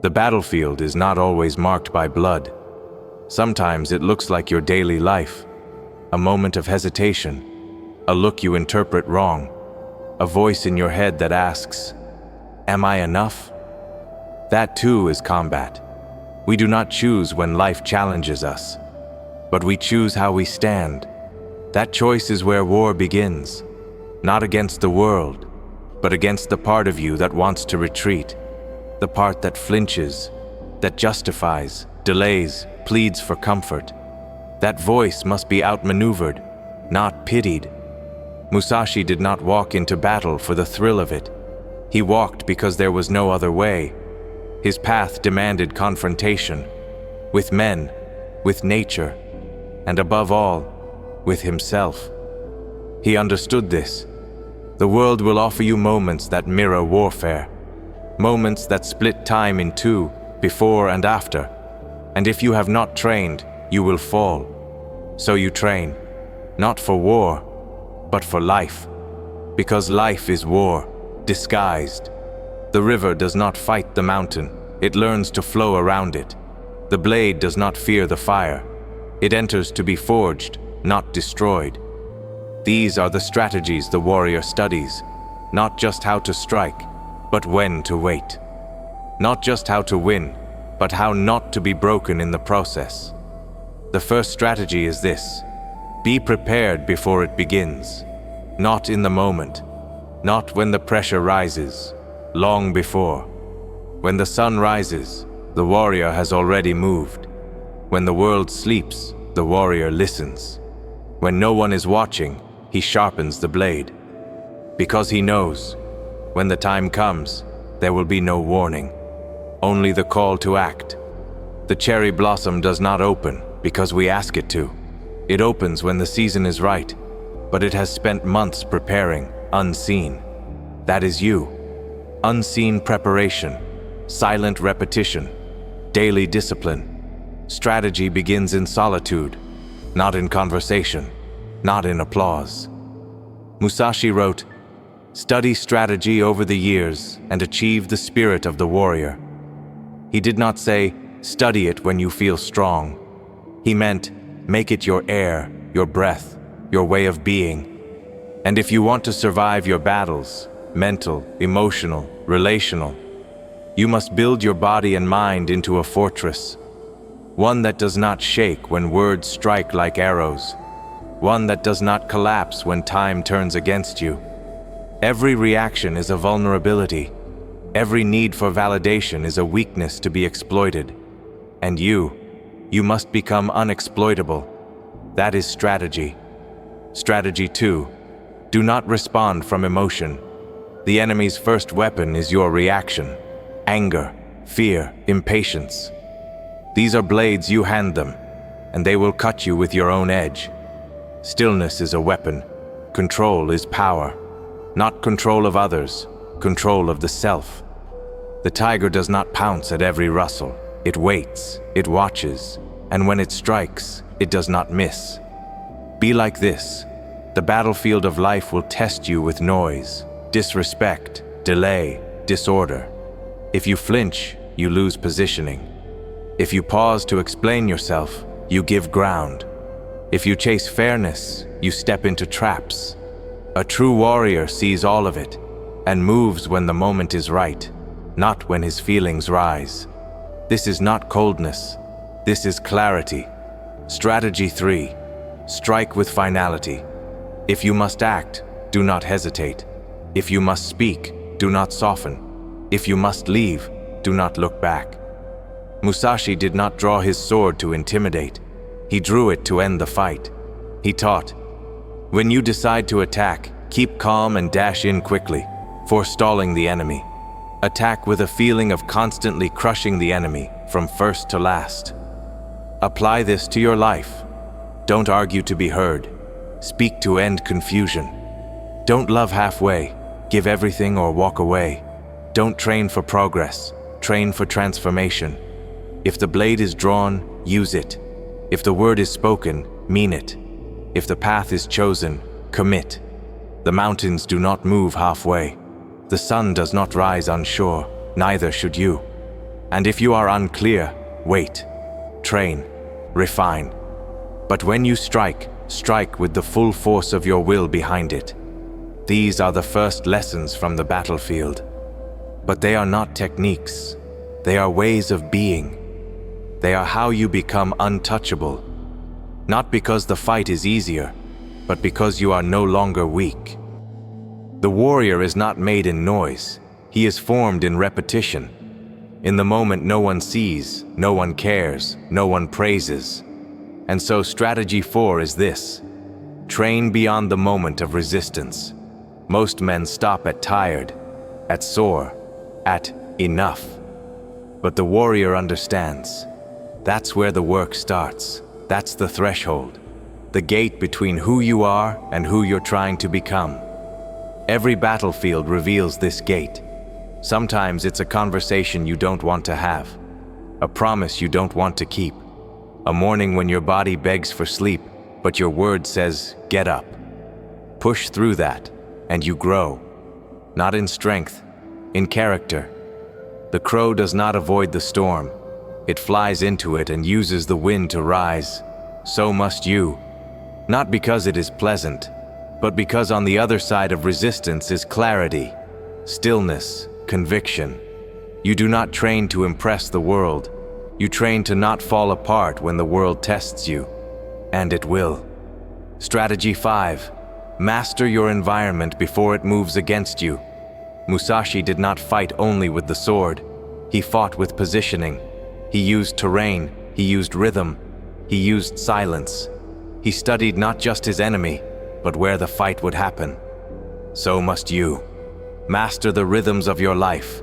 The battlefield is not always marked by blood. Sometimes it looks like your daily life, a moment of hesitation, a look you interpret wrong, a voice in your head that asks, "Am I enough?" That too is combat. We do not choose when life challenges us, but we choose how we stand. That choice is where war begins, not against the world, but against the part of you that wants to retreat, the part that flinches, that justifies, delays, pleads for comfort. That voice must be outmaneuvered, not pitied. Musashi did not walk into battle for the thrill of it. He walked because there was no other way. His path demanded confrontation, with men, with nature, and above all, with himself. He understood this. The world will offer you moments that mirror warfare, moments that split time in two, before and after. And if you have not trained, you will fall. So you train, not for war, but for life. Because life is war, disguised. The river does not fight the mountain, it learns to flow around it. The blade does not fear the fire, it enters to be forged, not destroyed. These are the strategies the warrior studies, not just how to strike, but when to wait. Not just how to win, but how not to be broken in the process. The first strategy is this: be prepared before it begins. Not in the moment, not when the pressure rises, long before. When the sun rises, the warrior has already moved. When the world sleeps, the warrior listens. When no one is watching, he sharpens the blade. Because he knows, when the time comes, there will be no warning, only the call to act. The cherry blossom does not open because we ask it to. It opens when the season is right, but it has spent months preparing, unseen. That is you. Unseen preparation, silent repetition, daily discipline. Strategy begins in solitude, not in conversation, not in applause. Musashi wrote, "Study strategy over the years and achieve the spirit of the warrior." He did not say, "Study it when you feel strong." He meant, make it your air, your breath, your way of being. And if you want to survive your battles, mental, emotional, relational, you must build your body and mind into a fortress. One that does not shake when words strike like arrows. One that does not collapse when time turns against you. Every reaction is a vulnerability. Every need for validation is a weakness to be exploited. And you must become unexploitable. That is strategy. Strategy 2. Do not respond from emotion. The enemy's first weapon is your reaction. Anger, fear, impatience. These are blades you hand them, and they will cut you with your own edge. Stillness is a weapon. Control is power. Not control of others, control of the self. The tiger does not pounce at every rustle. It waits, it watches, and when it strikes, it does not miss. Be like this. The battlefield of life will test you with noise, disrespect, delay, disorder. If you flinch, you lose positioning. If you pause to explain yourself, you give ground. If you chase fairness, you step into traps. A true warrior sees all of it and moves when the moment is right, not when his feelings rise. This is not coldness. This is clarity. Strategy 3. Strike with finality. If you must act, do not hesitate. If you must speak, do not soften. If you must leave, do not look back. Musashi did not draw his sword to intimidate. He drew it to end the fight. He taught, when you decide to attack, keep calm and dash in quickly, forestalling the enemy. Attack with a feeling of constantly crushing the enemy from first to last. Apply this to your life. Don't argue to be heard. Speak to end confusion. Don't love halfway. Give everything or walk away. Don't train for progress. Train for transformation. If the blade is drawn, use it. If the word is spoken, mean it. If the path is chosen, commit. The mountains do not move halfway. The sun does not rise unsure, neither should you. And if you are unclear, wait, train, refine. But when you strike, strike with the full force of your will behind it. These are the first lessons from the battlefield. But they are not techniques. They are ways of being. They are how you become untouchable. Not because the fight is easier, but because you are no longer weak. The warrior is not made in noise. He is formed in repetition. In the moment no one sees, no one cares, no one praises. And so strategy 4 is this: train beyond the moment of resistance. Most men stop at tired, at sore, at enough. But the warrior understands. That's where the work starts. That's the threshold, the gate between who you are and who you're trying to become. Every battlefield reveals this gate. Sometimes it's a conversation you don't want to have, a promise you don't want to keep, a morning when your body begs for sleep, but your word says, get up. Push through that, and you grow. Not in strength, in character. The crow does not avoid the storm. It flies into it and uses the wind to rise. So must you. Not because it is pleasant, but because on the other side of resistance is clarity, stillness, conviction. You do not train to impress the world. You train to not fall apart when the world tests you. And it will. Strategy 5. Master your environment before it moves against you. Musashi did not fight only with the sword. He fought with positioning. He used terrain. He used rhythm. He used silence. He studied not just his enemy, but where the fight would happen. So must you. Master the rhythms of your life.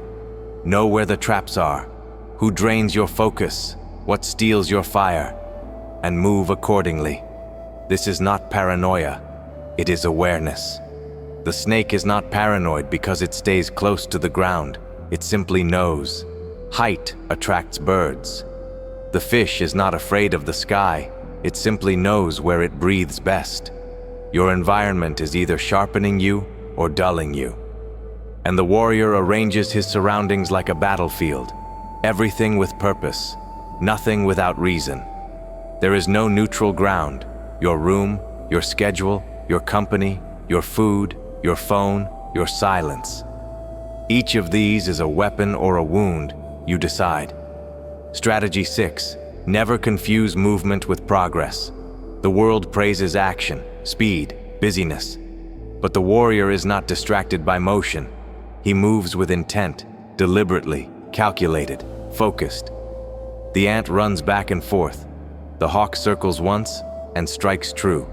Know where the traps are, who drains your focus, what steals your fire, and move accordingly. This is not paranoia, it is awareness. The snake is not paranoid because it stays close to the ground. It simply knows. Height attracts birds. The fish is not afraid of the sky. It simply knows where it breathes best. Your environment is either sharpening you or dulling you. And the warrior arranges his surroundings like a battlefield. Everything with purpose, nothing without reason. There is no neutral ground. Your room, your schedule, your company, your food, your phone, your silence. Each of these is a weapon or a wound, you decide. Strategy 6. Never confuse movement with progress. The world praises action, speed, busyness. But the warrior is not distracted by motion. He moves with intent, deliberately, calculated, focused. The ant runs back and forth. The hawk circles once and strikes true.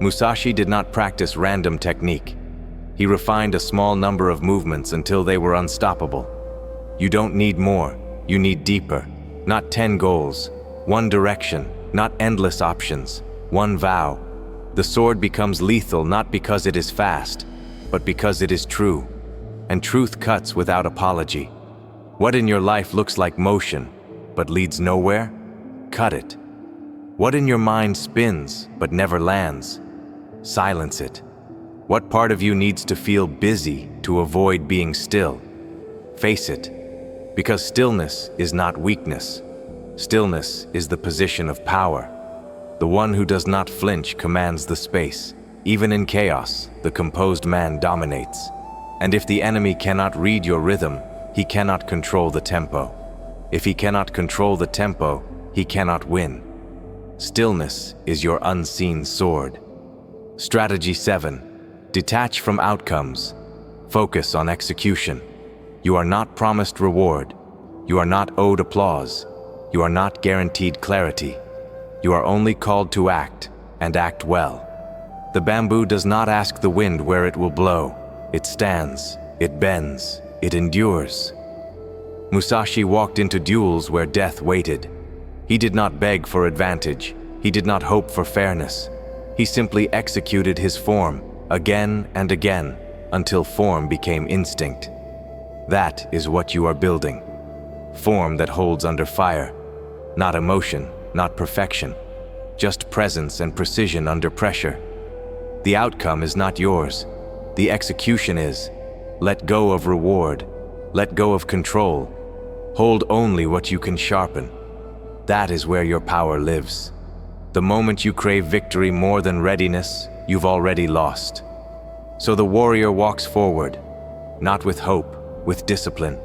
Musashi did not practice random technique. He refined a small number of movements until they were unstoppable. You don't need more, you need deeper. Not 10 goals, one direction, not endless options, one vow. The sword becomes lethal not because it is fast, but because it is true. And truth cuts without apology. What in your life looks like motion, but leads nowhere? Cut it. What in your mind spins, but never lands? Silence it. What part of you needs to feel busy to avoid being still? Face it. Because stillness is not weakness. Stillness is the position of power. The one who does not flinch commands the space. Even in chaos, the composed man dominates. And if the enemy cannot read your rhythm, he cannot control the tempo. If he cannot control the tempo, he cannot win. Stillness is your unseen sword. Strategy 7. Detach from outcomes. Focus on execution. You are not promised reward. You are not owed applause. You are not guaranteed clarity. You are only called to act, and act well. The bamboo does not ask the wind where it will blow. It stands, it bends, it endures. Musashi walked into duels where death waited. He did not beg for advantage. He did not hope for fairness. He simply executed his form again and again until form became instinct. That is what you are building. Form that holds under fire. Not emotion, not perfection. Just presence and precision under pressure. The outcome is not yours. The execution is. Let go of reward. Let go of control. Hold only what you can sharpen. That is where your power lives. The moment you crave victory more than readiness, you've already lost. So the warrior walks forward, not with hope, with discipline,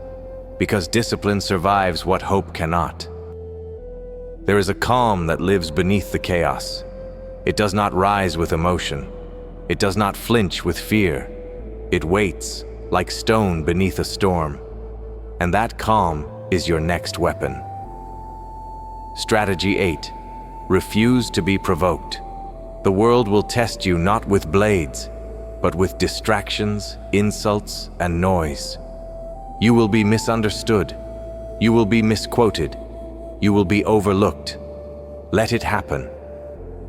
because discipline survives what hope cannot. There is a calm that lives beneath the chaos. It does not rise with emotion. It does not flinch with fear. It waits, like stone beneath a storm. And that calm is your next weapon. Strategy 8. Refuse to be provoked. The world will test you not with blades, but with distractions, insults, and noise. You will be misunderstood. You will be misquoted. You will be overlooked. Let it happen.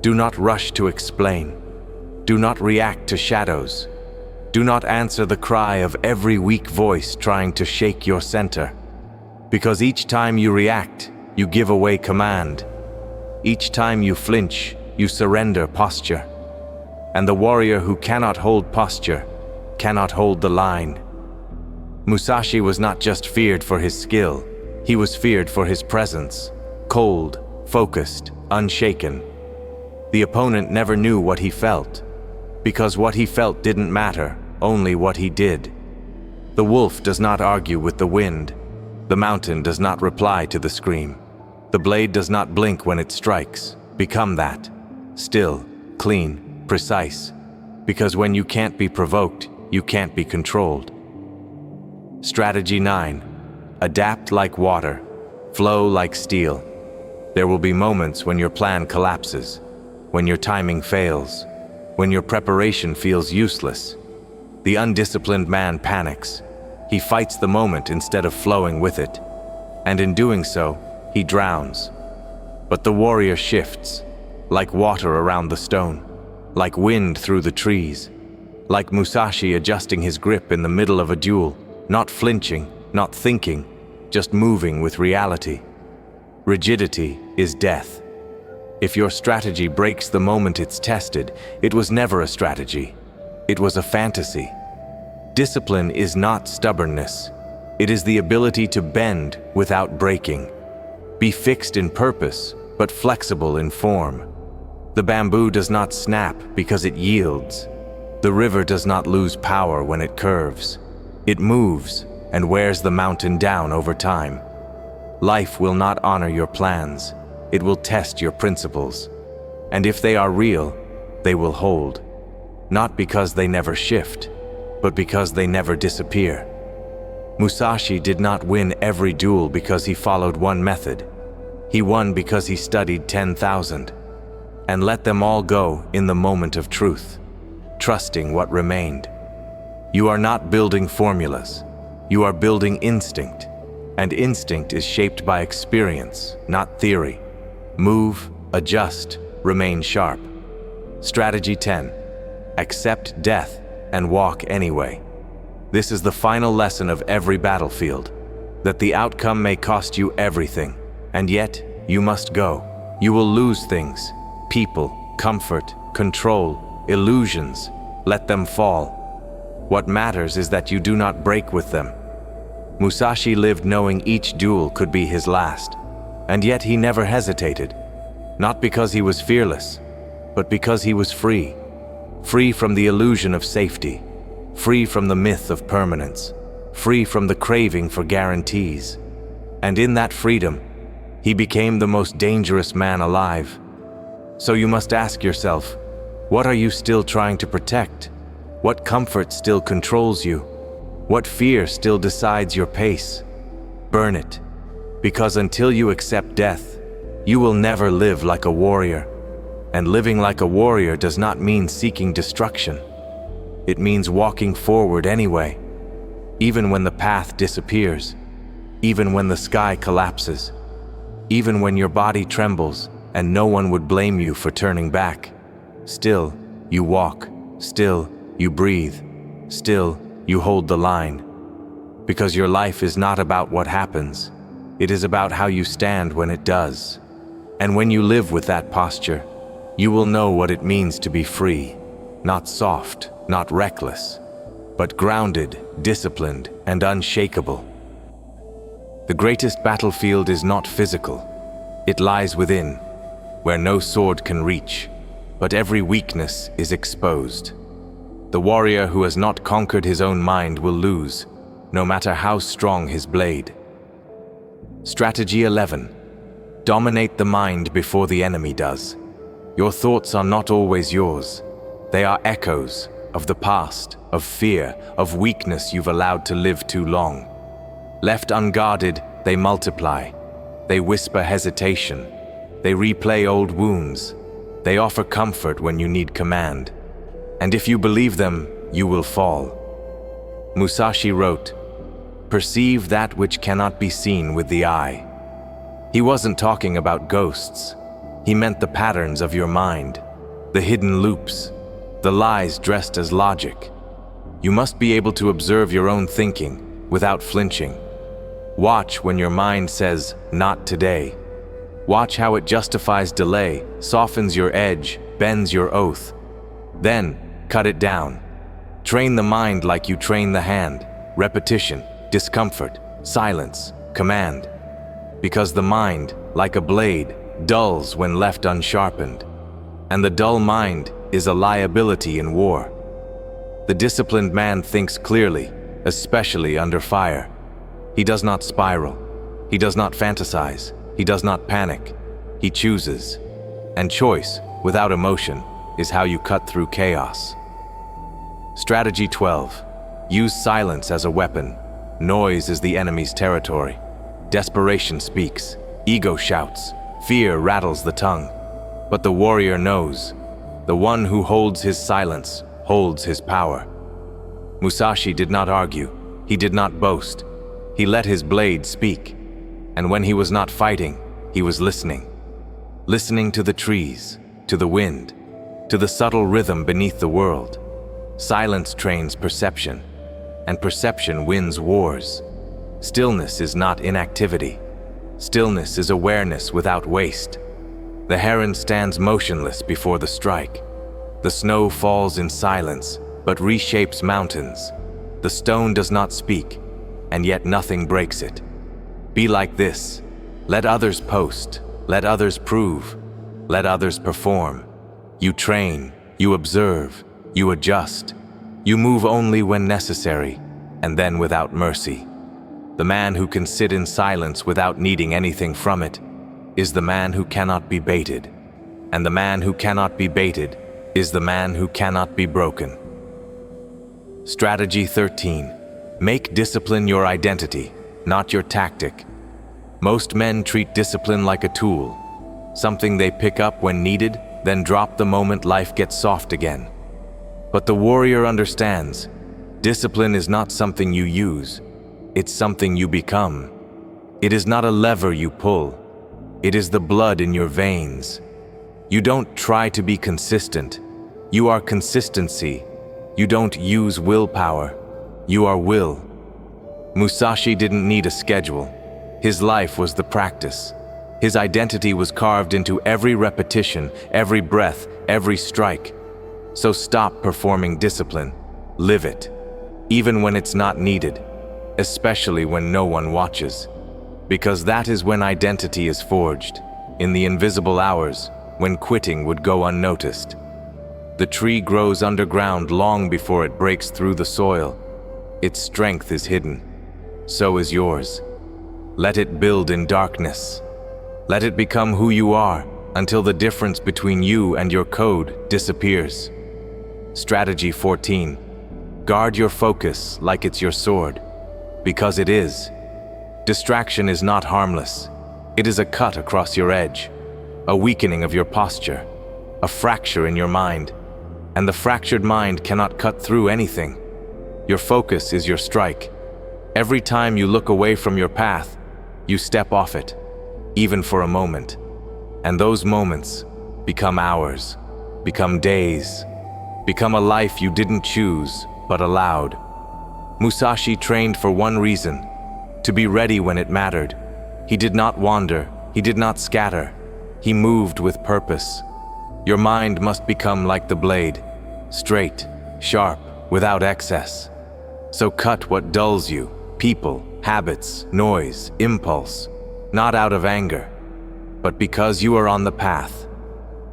Do not rush to explain. Do not react to shadows. Do not answer the cry of every weak voice trying to shake your center. Because each time you react, you give away command. Each time you flinch, you surrender posture. And the warrior who cannot hold posture cannot hold the line. Musashi was not just feared for his skill, he was feared for his presence. Cold, focused, unshaken. The opponent never knew what he felt, because what he felt didn't matter, only what he did. The wolf does not argue with the wind. The mountain does not reply to the scream. The blade does not blink when it strikes. Become that. Still, clean, precise. Because when you can't be provoked, you can't be controlled. Strategy 9. Adapt like water. Flow like steel. There will be moments when your plan collapses, when your timing fails, when your preparation feels useless. The undisciplined man panics. He fights the moment instead of flowing with it. And in doing so, he drowns. But the warrior shifts, like water around the stone, like wind through the trees, like Musashi adjusting his grip in the middle of a duel, not flinching, not thinking, just moving with reality. Rigidity is death. If your strategy breaks the moment it's tested, it was never a strategy. It was a fantasy. Discipline is not stubbornness. It is the ability to bend without breaking. Be fixed in purpose, but flexible in form. The bamboo does not snap because it yields. The river does not lose power when it curves. It moves and wears the mountain down over time. Life will not honor your plans. It will test your principles. And if they are real, they will hold. Not because they never shift, but because they never disappear. Musashi did not win every duel because he followed one method. He won because he studied 10,000 and let them all go in the moment of truth, trusting what remained. You are not building formulas. You are building instinct, and instinct is shaped by experience, not theory. Move, adjust, remain sharp. Strategy 10. Accept death and walk anyway. This is the final lesson of every battlefield, that the outcome may cost you everything, and yet you must go. You will lose things, people, comfort, control, illusions. Let them fall. What matters is that you do not break with them. Musashi lived knowing each duel could be his last, and yet he never hesitated, not because he was fearless, but because he was free. Free from the illusion of safety, free from the myth of permanence, free from the craving for guarantees. And in that freedom, he became the most dangerous man alive. So you must ask yourself, what are you still trying to protect? What comfort still controls you? What fear still decides your pace? Burn it, because until you accept death, you will never live like a warrior. And living like a warrior does not mean seeking destruction. It means walking forward anyway, even when the path disappears, even when the sky collapses, even when your body trembles and no one would blame you for turning back. Still, you walk. Still, you breathe. Still, you hold the line. Because your life is not about what happens. It is about how you stand when it does. And when you live with that posture, you will know what it means to be free, not soft, not reckless, but grounded, disciplined, and unshakable. The greatest battlefield is not physical. It lies within, where no sword can reach, but every weakness is exposed. The warrior who has not conquered his own mind will lose, no matter how strong his blade. Strategy 11. Dominate the mind before the enemy does. Your thoughts are not always yours. They are echoes of the past, of fear, of weakness you've allowed to live too long. Left unguarded, they multiply. They whisper hesitation. They replay old wounds. They offer comfort when you need command. And if you believe them, you will fall. Musashi wrote, "Perceive that which cannot be seen with the eye." He wasn't talking about ghosts. He meant the patterns of your mind, the hidden loops, the lies dressed as logic. You must be able to observe your own thinking without flinching. Watch when your mind says, "Not today." Watch how it justifies delay, softens your edge, bends your oath. Then, cut it down. Train the mind like you train the hand. Repetition, discomfort, silence, command. Because the mind, like a blade, dulls when left unsharpened. And the dull mind is a liability in war. The disciplined man thinks clearly, especially under fire. He does not spiral. He does not fantasize. He does not panic. He chooses. And choice, without emotion, is how you cut through chaos. Strategy 12. Use silence as a weapon. Noise is the enemy's territory. Desperation speaks. Ego shouts. Fear rattles the tongue. But the warrior knows. The one who holds his silence holds his power. Musashi did not argue. He did not boast. He let his blade speak. And when he was not fighting, he was listening. Listening to the trees, to the wind, to the subtle rhythm beneath the world. Silence trains perception, and perception wins wars. Stillness is not inactivity. Stillness is awareness without waste. The heron stands motionless before the strike. The snow falls in silence, but reshapes mountains. The stone does not speak, and yet nothing breaks it. Be like this. Let others post. Let others prove. Let others perform. You train. You observe. You adjust. You move only when necessary, and then without mercy. The man who can sit in silence without needing anything from it is the man who cannot be baited. And the man who cannot be baited is the man who cannot be broken. Strategy 13. Make discipline your identity, not your tactic. Most men treat discipline like a tool, something they pick up when needed, then drop the moment life gets soft again. But the warrior understands, discipline is not something you use, it's something you become. It is not a lever you pull, it is the blood in your veins. You don't try to be consistent, you are consistency. You don't use willpower, you are will. Musashi didn't need a schedule. His life was the practice. His identity was carved into every repetition, every breath, every strike. So stop performing discipline. Live it. Even when it's not needed. Especially when no one watches. Because that is when identity is forged. In the invisible hours, when quitting would go unnoticed. The tree grows underground long before it breaks through the soil. Its strength is hidden. So is yours. Let it build in darkness. Let it become who you are until the difference between you and your code disappears. Strategy 14. Guard your focus like it's your sword. Because it is. Distraction is not harmless. It is a cut across your edge, a weakening of your posture, a fracture in your mind. And the fractured mind cannot cut through anything. Your focus is your strike. Every time you look away from your path, you step off it, even for a moment. And those moments become hours, become days, become a life you didn't choose, but allowed. Musashi trained for one reason, to be ready when it mattered. He did not wander, he did not scatter. He moved with purpose. Your mind must become like the blade, straight, sharp, without excess. So cut what dulls you, people, habits, noise, impulse, not out of anger, but because you are on the path,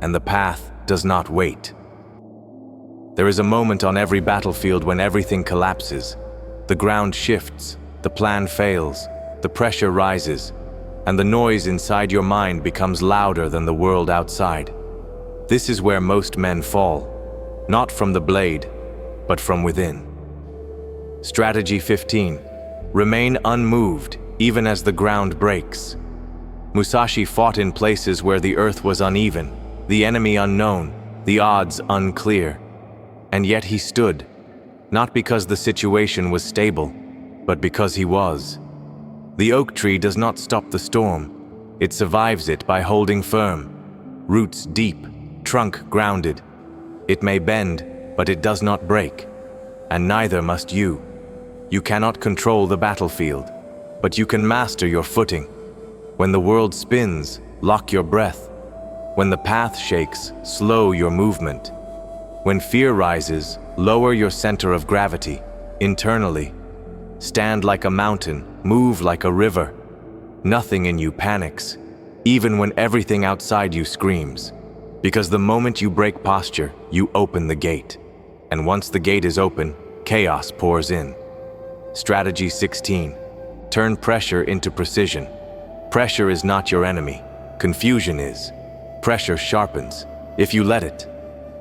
and the path does not wait. There is a moment on every battlefield when everything collapses. The ground shifts, the plan fails, the pressure rises, and the noise inside your mind becomes louder than the world outside. This is where most men fall, not from the blade, but from within. Strategy 15. Remain unmoved, even as the ground breaks. Musashi fought in places where the earth was uneven, the enemy unknown, the odds unclear. And yet he stood, not because the situation was stable, but because he was. The oak tree does not stop the storm. It survives it by holding firm. Roots deep, trunk grounded. It may bend, but it does not break. And neither must you. You cannot control the battlefield, but you can master your footing. When the world spins, lock your breath. When the path shakes, slow your movement. When fear rises, lower your center of gravity, internally. Stand like a mountain, move like a river. Nothing in you panics, even when everything outside you screams. Because the moment you break posture, you open the gate. And once the gate is open, chaos pours in. Strategy 16. Turn pressure into precision. Pressure is not your enemy. Confusion is. Pressure sharpens, if you let it.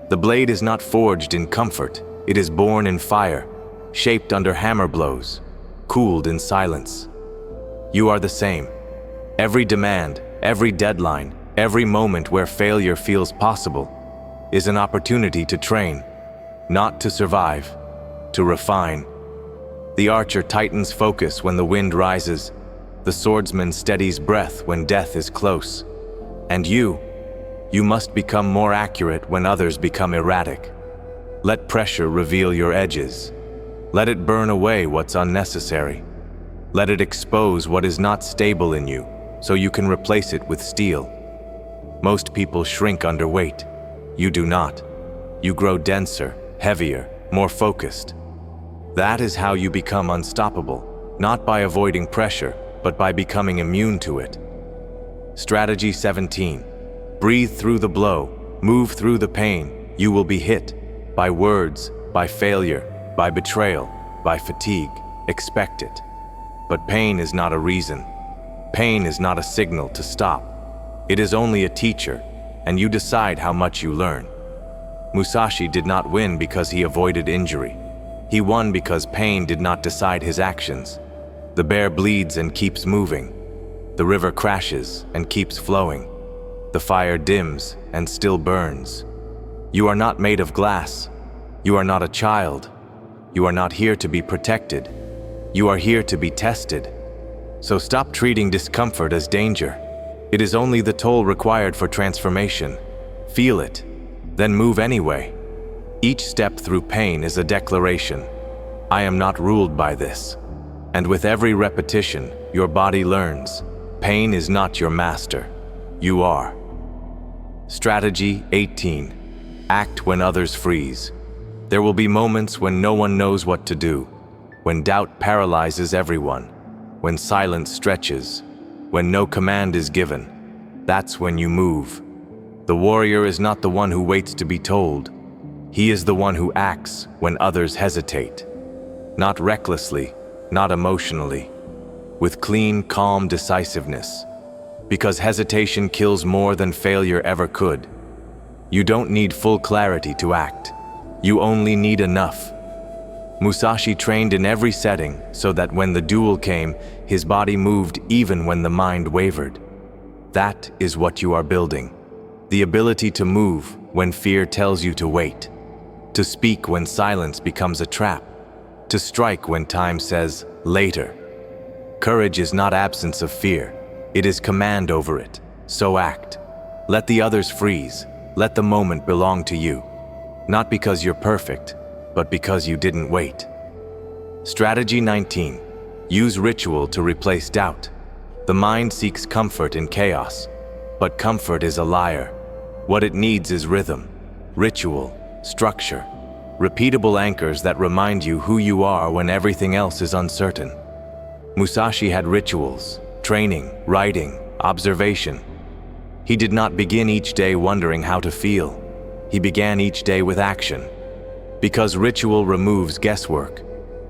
The blade is not forged in comfort. It is born in fire, shaped under hammer blows, cooled in silence. You are the same. Every demand, every deadline, every moment where failure feels possible is an opportunity to train, not to survive, to refine. The archer tightens focus when the wind rises. The swordsman steadies breath when death is close. And you must become more accurate when others become erratic. Let pressure reveal your edges. Let it burn away what's unnecessary. Let it expose what is not stable in you, so you can replace it with steel. Most people shrink under weight. You do not. You grow denser, heavier, more focused. That is how you become unstoppable, not by avoiding pressure, but by becoming immune to it. Strategy 17. Breathe through the blow, move through the pain. You will be hit by words, by failure, by betrayal, by fatigue. Expect it. But pain is not a reason. Pain is not a signal to stop. It is only a teacher, and you decide how much you learn. Musashi did not win because he avoided injury. He won because pain did not decide his actions. The bear bleeds and keeps moving. The river crashes and keeps flowing. The fire dims and still burns. You are not made of glass. You are not a child. You are not here to be protected. You are here to be tested. So stop treating discomfort as danger. It is only the toll required for transformation. Feel it, then move anyway. Each step through pain is a declaration. I am not ruled by this. And with every repetition, your body learns. Pain is not your master. You are. Strategy 18. Act when others freeze. There will be moments when no one knows what to do, when doubt paralyzes everyone, when silence stretches, when no command is given. That's when you move. The warrior is not the one who waits to be told. He is the one who acts when others hesitate. Not recklessly, not emotionally. With clean, calm decisiveness. Because hesitation kills more than failure ever could. You don't need full clarity to act. You only need enough. Musashi trained in every setting so that when the duel came, his body moved even when the mind wavered. That is what you are building. The ability to move when fear tells you to wait. To speak when silence becomes a trap. To strike when time says, later. Courage is not absence of fear. It is command over it. So act. Let the others freeze. Let the moment belong to you. Not because you're perfect, but because you didn't wait. Strategy 19. Use ritual to replace doubt. The mind seeks comfort in chaos, but comfort is a liar. What it needs is rhythm, ritual, structure, repeatable anchors that remind you who you are when everything else is uncertain. Musashi had rituals, training, writing, observation. He did not begin each day wondering how to feel. He began each day with action. Because ritual removes guesswork,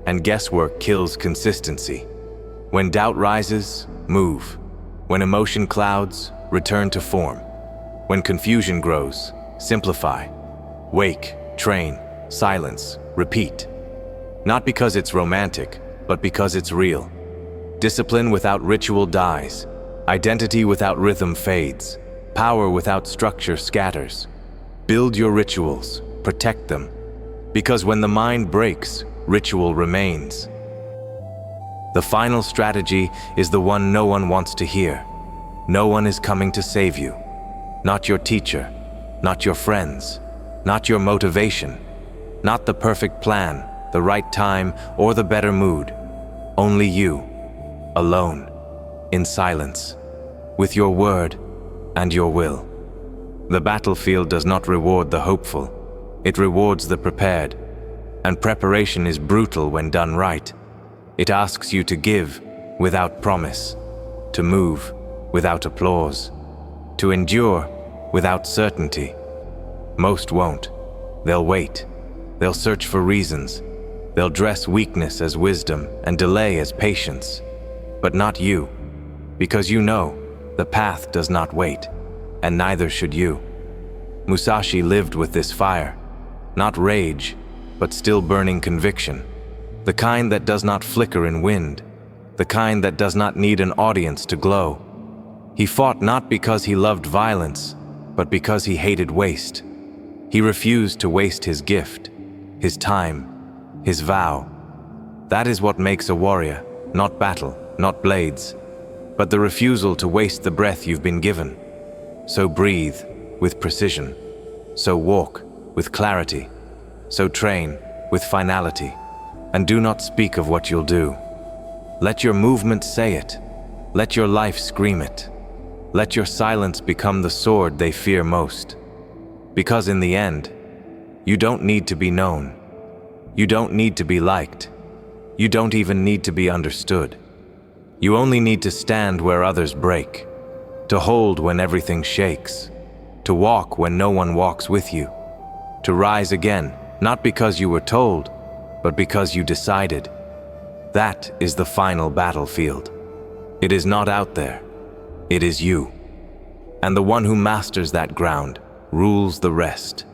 and guesswork kills consistency. When doubt rises, move. When emotion clouds, return to form. When confusion grows, simplify. Wake, train, silence, repeat. Not because it's romantic, but because it's real. Discipline without ritual dies. Identity without rhythm fades. Power without structure scatters. Build your rituals, protect them. Because when the mind breaks, ritual remains. The final strategy is the one no one wants to hear. No one is coming to save you. Not your teacher, not your friends, not your motivation, not the perfect plan, the right time, or the better mood. Only you, alone, in silence, with your word and your will. The battlefield does not reward the hopeful, it rewards the prepared. And preparation is brutal when done right. It asks you to give without promise, to move without applause, to endure without certainty. Most won't. They'll wait. They'll search for reasons. They'll dress weakness as wisdom and delay as patience. But not you, because you know the path does not wait, and neither should you. Musashi lived with this fire, not rage, but still burning conviction, the kind that does not flicker in wind, the kind that does not need an audience to glow. He fought not because he loved violence, but because he hated waste. He refused to waste his gift, his time, his vow. That is what makes a warrior, not battle, not blades, but the refusal to waste the breath you've been given. So breathe with precision, so walk with clarity, so train with finality, and do not speak of what you'll do. Let your movement say it. Let your life scream it. Let your silence become the sword they fear most. Because in the end, you don't need to be known. You don't need to be liked. You don't even need to be understood. You only need to stand where others break, to hold when everything shakes, to walk when no one walks with you, to rise again, not because you were told, but because you decided. That is the final battlefield. It is not out there. It is you. And the one who masters that ground rules the rest.